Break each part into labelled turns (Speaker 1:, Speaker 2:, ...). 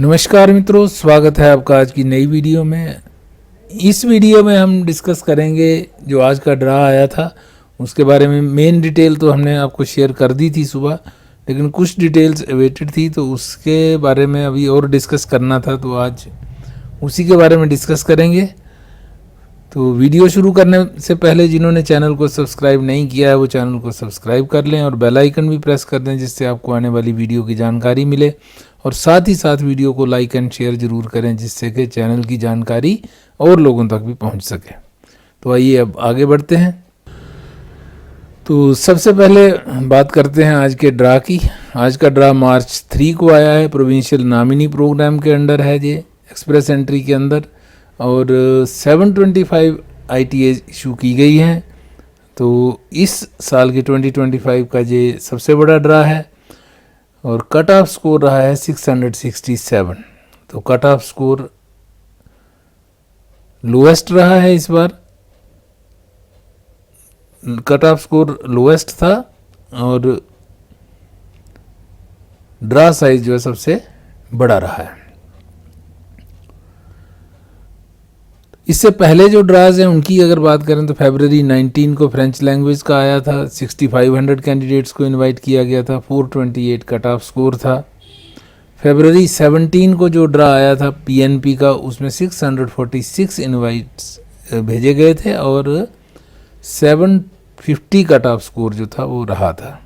Speaker 1: नमस्कार मित्रों, स्वागत है आपका आज की नई वीडियो में। इस वीडियो में हम डिस्कस करेंगे जो आज का ड्रा आया था उसके बारे में। मेन डिटेल तो हमने आपको शेयर कर दी थी सुबह, लेकिन कुछ डिटेल्स अवेटेड थी तो उसके बारे में अभी और डिस्कस करना था, तो आज उसी के बारे में डिस्कस करेंगे। तो वीडियो शुरू करने से पहले जिन्होंने चैनल को सब्सक्राइब नहीं किया है वो चैनल को सब्सक्राइब कर लें और बेल आइकन भी प्रेस कर दें, जिससे आपको आने वाली वीडियो की जानकारी मिले। और साथ ही साथ वीडियो को लाइक एंड शेयर ज़रूर करें, जिससे कि चैनल की जानकारी और लोगों तक भी पहुंच सके। तो आइए अब आगे बढ़ते हैं। तो सबसे पहले बात करते हैं आज के ड्रा की। आज का ड्रा मार्च 3 को आया है। प्रोविंशियल नामिनी प्रोग्राम के अंडर है ये, एक्सप्रेस एंट्री के अंदर, और 725 ITAs इशू की गई हैं। तो इस साल के 2025 का ये सबसे बड़ा ड्रा है और कट ऑफ स्कोर रहा है 667। तो कट ऑफ स्कोर लोएस्ट रहा है इस बार। कट ऑफ स्कोर लोएस्ट था और ड्रा साइज जो है सबसे बड़ा रहा है। इससे पहले जो ड्राज हैं उनकी अगर बात करें तो फरवरी 19 को फ्रेंच लैंग्वेज का आया था। 6500 कैंडिडेट्स को इनवाइट किया गया था। 428 कट ऑफ स्कोर था। फरवरी 17 को जो ड्रा आया था PNP का, उसमें 646 इनवाइट्स भेजे गए थे और 750 कट ऑफ स्कोर जो था वो रहा था।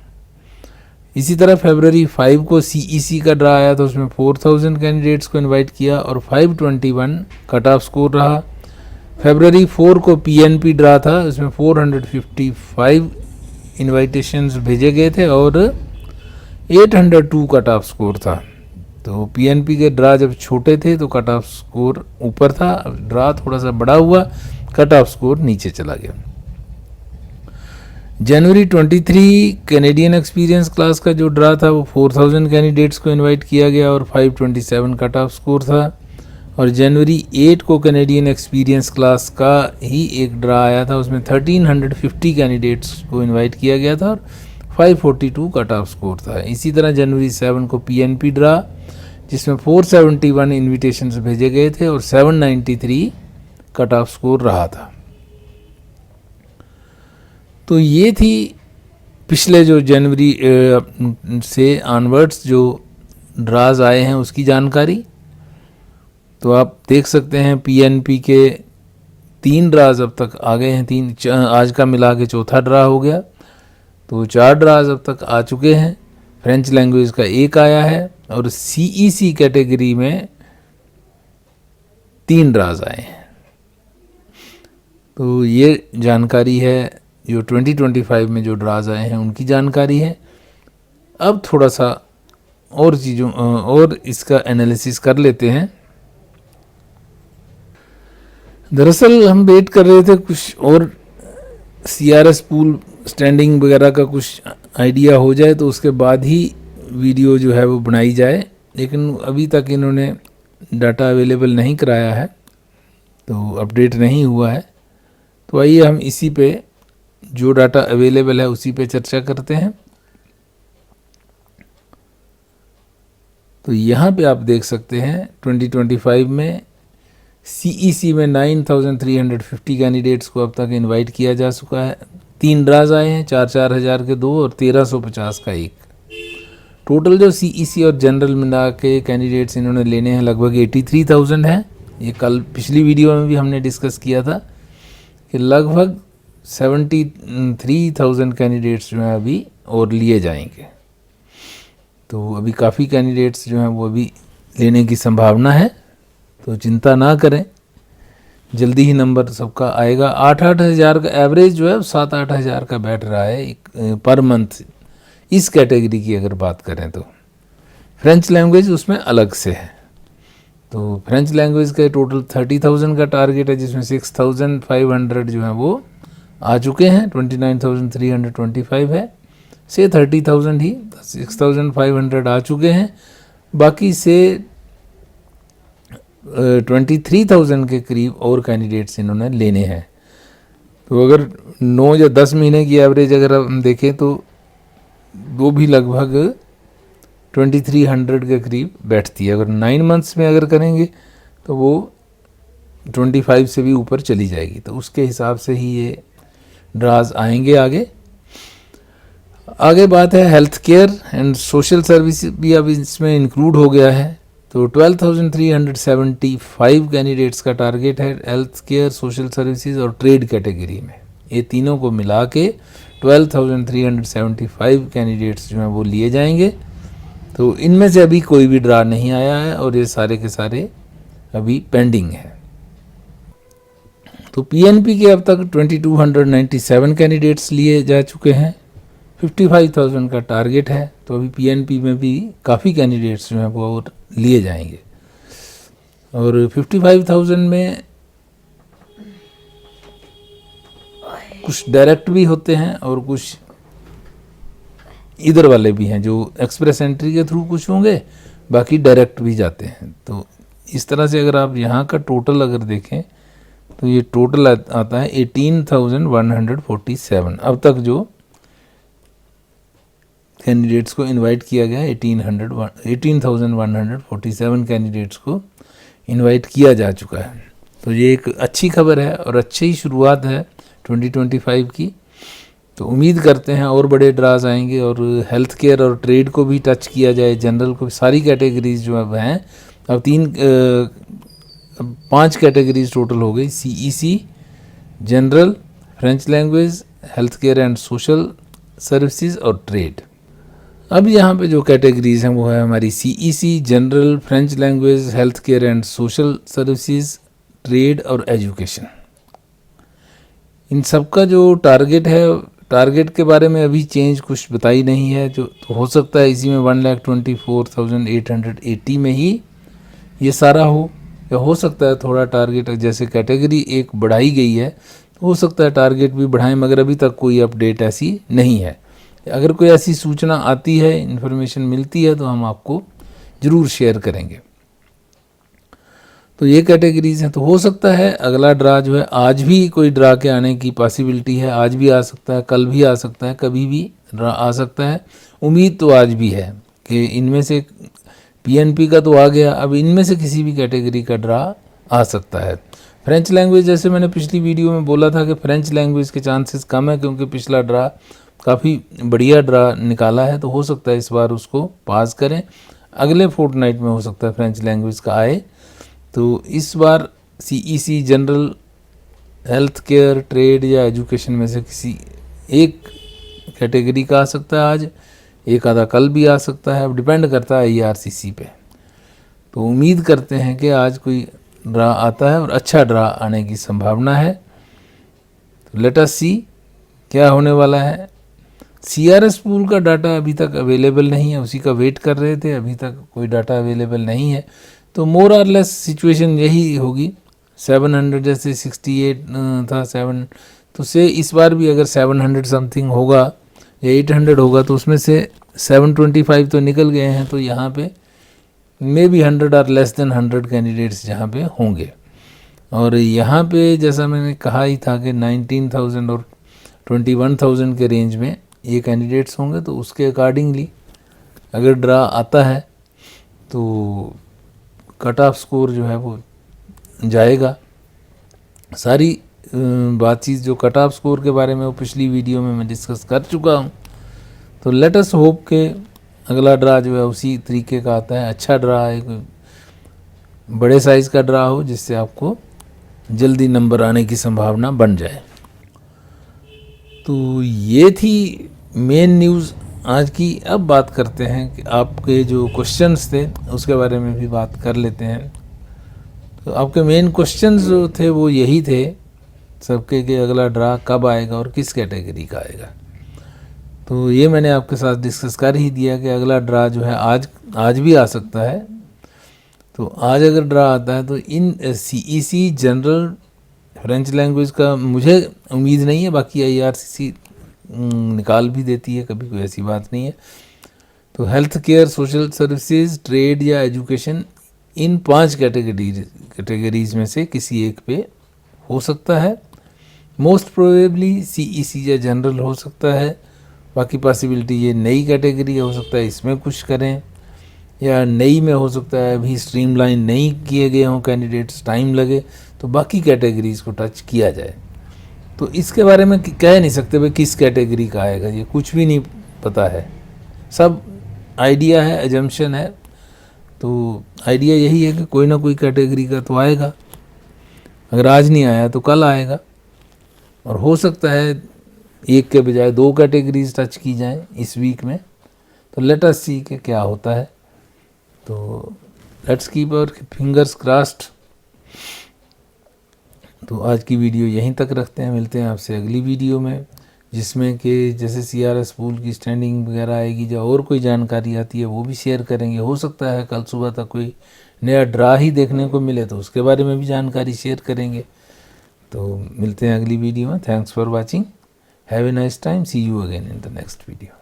Speaker 1: इसी तरह फरवरी 5 को CEC का ड्रा आया था, उसमें 4000 कैंडिडेट्स को इनवाइट किया और 521 कट ऑफ स्कोर रहा। फरवरी 4 को PNP ड्रा था, उसमें 455 इनविटेशंस भेजे गए थे और 802 कट ऑफ स्कोर था। तो PNP के ड्रा जब छोटे थे तो कट ऑफ स्कोर ऊपर था, ड्रा थोड़ा सा बड़ा हुआ, कट ऑफ स्कोर नीचे चला गया। जनवरी 23 कैनेडियन एक्सपीरियंस क्लास का जो ड्रा था वो 4000 कैंडिडेट्स को इनवाइट किया गया और 527 कट ऑफ स्कोर था। और जनवरी 8 को कैनेडियन एक्सपीरियंस क्लास का ही एक ड्रा आया था, उसमें 1350 कैंडिडेट्स को इनवाइट किया गया था और 542 कट ऑफ स्कोर था। इसी तरह जनवरी 7 को PNP ड्रा, जिसमें 471 इन्विटेशंस भेजे गए थे और 793 कट ऑफ स्कोर रहा था। तो ये थी पिछले जो जनवरी से ऑनवर्ड्स जो ड्राज आए हैं उसकी जानकारी। तो आप देख सकते हैं PNP के 3 ड्राज अब तक आ गए हैं। आज का मिला के चौथा ड्रा हो गया, तो 4 ड्राज अब तक आ चुके हैं। फ्रेंच लैंग्वेज का एक आया है और CEC कैटेगरी में 3 ड्राज आए हैं। तो ये जानकारी है जो 2025 में जो ड्राज आए हैं उनकी जानकारी है। अब थोड़ा सा और चीज़ों और इसका एनालिसिस कर लेते हैं। दरअसल हम वेट कर रहे थे कुछ और CRS पूल स्टैंडिंग वगैरह का कुछ आइडिया हो जाए तो उसके बाद ही वीडियो जो है वो बनाई जाए, लेकिन अभी तक इन्होंने डाटा अवेलेबल नहीं कराया है, तो अपडेट नहीं हुआ है। तो आइए हम इसी पे जो डाटा अवेलेबल है उसी पे चर्चा करते हैं। तो यहाँ पे आप देख सकते हैं 2025 में CEC में 9350 कैंडिडेट्स को अब तक इनवाइट किया जा चुका है। 3 ड्राज आए हैं, 4-4 हज़ार के 2 और 1350 का 1। टोटल जो CEC और जनरल मिला के कैंडिडेट्स इन्होंने लेने हैं लगभग 83,000 है। ये कल पिछली वीडियो में भी हमने डिस्कस किया था कि लगभग 73,000 कैंडिडेट्स जो हैं अभी और लिए जाएंगे। तो अभी काफ़ी कैंडिडेट्स जो हैं वो अभी लेने की संभावना है, तो चिंता ना करें, जल्दी ही नंबर सबका आएगा। 8-8 हज़ार का एवरेज जो है 7-8 हज़ार का बैठ रहा है पर मंथ इस कैटेगरी की अगर बात करें तो। फ्रेंच लैंग्वेज उसमें अलग से है। तो फ्रेंच लैंग्वेज का टोटल 30,000 का टारगेट है, जिसमें 6,500 जो है वो आ चुके हैं। 29,325 है से 30,000 ही 6,500 आ चुके हैं। बाकी से 23,000 के करीब और कैंडिडेट्स इन्होंने लेने हैं। तो अगर 9 या 10 महीने की एवरेज अगर हम देखें तो वो भी लगभग 2300 के करीब बैठती है। अगर 9 मंथ्स में अगर करेंगे तो वो 25 से भी ऊपर चली जाएगी। तो उसके हिसाब से ही ये ड्राज आएंगे आगे बात है health care and social service भी अब इसमें इंक्लूड हो गया है। तो 12,375 कैंडिडेट्स का टारगेट है हेल्थ केयर, सोशल सर्विसेज और ट्रेड कैटेगरी में। ये तीनों को मिला के 12,375 कैंडिडेट्स जो हैं वो लिए जाएंगे। तो इनमें से अभी कोई भी ड्रा नहीं आया है और ये सारे के सारे अभी पेंडिंग है। तो पीएनपी के अब तक 2297 कैंडिडेट्स लिए जा चुके हैं। 55,000 का टारगेट है। तो अभी पीएनपी में भी काफ़ी कैंडिडेट्स जो हैं वो और लिए जाएंगे। और 55,000 में कुछ डायरेक्ट भी होते हैं और कुछ इधर वाले भी हैं जो एक्सप्रेस एंट्री के थ्रू कुछ होंगे, बाकी डायरेक्ट भी जाते हैं। तो इस तरह से अगर आप यहाँ का टोटल अगर देखें तो ये टोटल आता है 18,147। अब तक जो कैंडिडेट्स को इनवाइट किया गया है 18,147 कैंडिडेट्स को इनवाइट किया जा चुका है। तो ये एक अच्छी खबर है और अच्छी ही शुरुआत है 2025 की। तो उम्मीद करते हैं और बड़े ड्राज आएंगे और हेल्थ केयर और ट्रेड को भी टच किया जाए, जनरल को, सारी कैटेगरीज जो अब हैं। अब 5 कैटेगरीज टोटल हो गई, CEC, general, French language, health care and social services और ट्रेड। अब यहाँ पे जो कैटेगरीज हैं वो है हमारी CEC, general, French language, health care and social services, trade और एजुकेशन। इन सब का जो टारगेट है, टारगेट के बारे में अभी चेंज कुछ बताई नहीं है। जो तो हो सकता है इसी में 1,24,880 में ही ये सारा हो, या हो सकता है थोड़ा टारगेट जैसे कैटेगरी एक बढ़ाई गई है तो हो सकता है टारगेट भी बढ़ाएं, मगर अभी तक कोई अपडेट ऐसी नहीं है। अगर कोई ऐसी सूचना आती है, इन्फॉर्मेशन मिलती है तो हम आपको ज़रूर शेयर करेंगे। तो ये कैटेगरीज हैं। तो हो सकता है अगला ड्रा जो है, आज भी कोई ड्रा के आने की पॉसिबिलिटी है, आज भी आ सकता है, कल भी आ सकता है, कभी भी ड्रा आ सकता है। उम्मीद तो आज भी है कि इनमें से पीएनपी का तो आ गया, अब इनमें से किसी भी कैटेगरी का ड्रा आ सकता है। फ्रेंच लैंग्वेज, जैसे मैंने पिछली वीडियो में बोला था कि फ्रेंच लैंग्वेज के चांसेस कम है क्योंकि पिछला ड्रा काफ़ी बढ़िया ड्रा निकाला है। तो हो सकता है इस बार उसको पास करें, अगले फोर्टनाइट में हो सकता है फ्रेंच लैंग्वेज का आए। तो इस बार CEC, general, health care, trade या एजुकेशन में से किसी एक कैटेगरी का आ सकता है आज, एक आधा कल भी आ सकता है। अब डिपेंड करता है ईआरसीसी पे। तो उम्मीद करते हैं कि आज कोई ड्रा आता है और अच्छा ड्रा आने की संभावना है। तो लेट अस सी क्या होने वाला है। सीआरएस पूल का डाटा अभी तक अवेलेबल नहीं है, उसी का वेट कर रहे थे, अभी तक कोई डाटा अवेलेबल नहीं है। तो मोर और लेस सिचुएशन यही होगी। 700 जैसे 68 था 7, तो से इस बार भी अगर 700 समथिंग होगा या 800 होगा तो उसमें से 725 तो निकल गए हैं। तो यहाँ पे मे बी 100 और लेस देन 100 कैंडिडेट्स जहाँ पे होंगे। और यहाँ पे जैसा मैंने कहा ही था कि 19,000 और 21,000 के रेंज में ये कैंडिडेट्स होंगे। तो उसके अकॉर्डिंगली अगर ड्रा आता है तो कट ऑफ स्कोर जो है वो जाएगा। सारी बातचीत जो कट ऑफ स्कोर के बारे में वो पिछली वीडियो में मैं डिस्कस कर चुका हूँ। तो लेट अस होप के अगला ड्रा जो है उसी तरीके का आता है, अच्छा ड्रा है, कोई बड़े साइज़ का ड्रा हो जिससे आपको जल्दी नंबर आने की संभावना बन जाए। तो ये थी मेन न्यूज़ आज की। अब बात करते हैं कि आपके जो क्वेश्चंस थे उसके बारे में भी बात कर लेते हैं। तो आपके मेन क्वेश्चंस जो थे वो यही थे सबके कि अगला ड्रा कब आएगा और किस कैटेगरी का आएगा। तो ये मैंने आपके साथ डिस्कस कर ही दिया कि अगला ड्रा जो है आज भी आ सकता है। तो आज अगर ड्रा आता है तो इन सीईसी, जनरल, फ्रेंच लैंग्वेज का मुझे उम्मीद नहीं है, बाकी आईआरसीसी निकाल भी देती है कभी, कोई ऐसी बात नहीं है। तो health care, social services, trade या एजुकेशन, इन 5 कैटेगरीज में से किसी एक पे हो सकता है। मोस्ट प्रोबेबली सीईसी या जनरल हो सकता है, बाकी पॉसिबिलिटी ये नई कैटेगरी हो सकता है इसमें कुछ करें, या नई में हो सकता है अभी स्ट्रीमलाइन नहीं किए गए हों कैंडिडेट्स, टाइम लगे, तो बाकी कैटेगरीज को टच किया जाए। तो इसके बारे में कह नहीं सकते भाई किस कैटेगरी का आएगा, ये कुछ भी नहीं पता है, सब आइडिया है, एजम्पशन है। तो आइडिया यही है कि कोई ना कोई कैटेगरी का तो आएगा, अगर आज नहीं आया तो कल आएगा, और हो सकता है एक के बजाय 2 कैटेगरीज टच की जाएं इस वीक में। तो लेट अस सी कि क्या होता है। तो let's keep our fingers crossed. तो आज की वीडियो यहीं तक रखते हैं, मिलते हैं आपसे अगली वीडियो में, जिसमें कि जैसे CRS पूल की स्टैंडिंग वगैरह आएगी, या और कोई जानकारी आती है वो भी शेयर करेंगे। हो सकता है कल सुबह तक कोई नया ड्रा ही देखने को मिले तो उसके बारे में भी जानकारी शेयर करेंगे। तो मिलते हैं अगली वीडियो में। Thanks for watching, have a nice time, see you again in the next video.